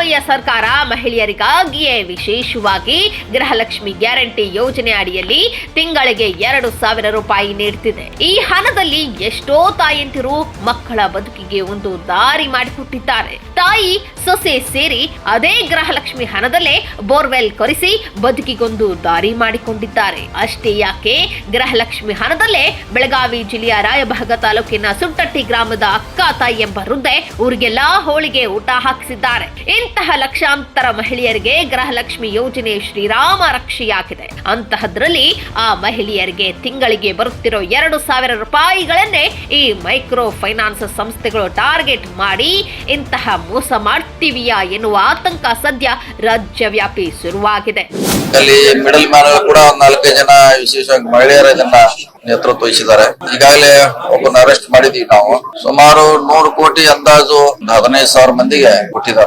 ಸಿದ್ದರಾಮಯ್ಯ ಸರ್ಕಾರ ಮಹಿಳೆಯರಿಗಾಗಿಯೇ ವಿಶೇಷವಾಗಿ ಗೃಹಲಕ್ಷ್ಮಿ ಗ್ಯಾರಂಟಿ ಯೋಜನೆ ಅಡಿಯಲ್ಲಿ ತಿಂಗಳಿಗೆ 2,000 ರೂಪಾಯಿ ನೀಡುತ್ತಿದೆ. ಈ ಹಣದಲ್ಲಿ ಎಷ್ಟೋ ತಾಯಂತಿರು ಮಕ್ಕಳ ಬದುಕಿಗೆ ಒಂದು ದಾರಿ ಮಾಡಿಕೊಟ್ಟಿದ್ದಾರೆ. ತಾಯಿ ಸೊಸೆ ಸೇರಿ ಅದೇ ಗೃಹಲಕ್ಷ್ಮಿ ಹಣದಲ್ಲೇ ಬೋರ್ವೆಲ್ ಕೊರೆಸಿ ಬದುಕಿಗೊಂದು ದಾರಿ ಮಾಡಿಕೊಂಡಿದ್ದಾರೆ. ಅಷ್ಟೇ ಯಾಕೆ, ಗೃಹಲಕ್ಷ್ಮಿ ಹಣದಲ್ಲೇ ಬೆಳಗಾವಿ ಜಿಲ್ಲೆಯ ರಾಯಭಾಗ ತಾಲೂಕಿನ ಸುಟ್ಟಟ್ಟಿ ಗ್ರಾಮದ ಅಕ್ಕ ತಾಯಿ ಎಂಬ ವೃದ್ಧೆ ಊರಿಗೆಲ್ಲ ಹೋಳಿಗೆ ಊಟ ಹಾಕಿಸಿದ್ದಾರೆ. ಇಂತಹ ಲಕ್ಷಾಂತರ ಮಹಿಳೆಯರಿಗೆ ಗೃಹಲಕ್ಷ್ಮಿ ಯೋಜನೆ ಶ್ರೀರಾಮ ರಕ್ಷೆಯಾಗಿದೆ. ಅಂತಹದ್ರಲ್ಲಿ ಆ ಮಹಿಳೆಯರಿಗೆ ತಿಂಗಳಿಗೆ ಬರುತ್ತಿರೋ 2,000 ರೂಪಾಯಿಗಳನ್ನೇ ಈ ಮೈಕ್ರೋ ಫೈನಾನ್ಸ್ ಸಂಸ್ಥೆಗಳು ಟಾರ್ಗೆಟ್ ಮಾಡಿ ಇಂತಹ ಮೋಸ ಮಾಡ್ತೀವಿಯಾ ಎನ್ನುವ ಆತಂಕ ಸದ್ಯ ರಾಜ್ಯವ್ಯಾಪಿ ಶುರುವಾಗಿದೆ. ಅಲ್ಲಿ ಮಿಡಲ್ ಮ್ಯಾನ್ ಕೂಡ 4 ಜನ ವಿಶೇಷವಾಗಿ ಮಹಿಳೆಯರ ಇದನ್ನ ನೇತೃತ್ವ ವಹಿಸಿದ್ದಾರೆ. ಈಗಾಗಲೇ ಒಬ್ಬನ ಅರೆಸ್ಟ್ ಮಾಡಿದೀವಿ ನಾವು. ಸುಮಾರು 100 ಕೋಟಿ ಅಂದಾಜು 15,000 ಮಂದಿಗೆ ಕೊಟ್ಟಿದ್ದಾರೆ.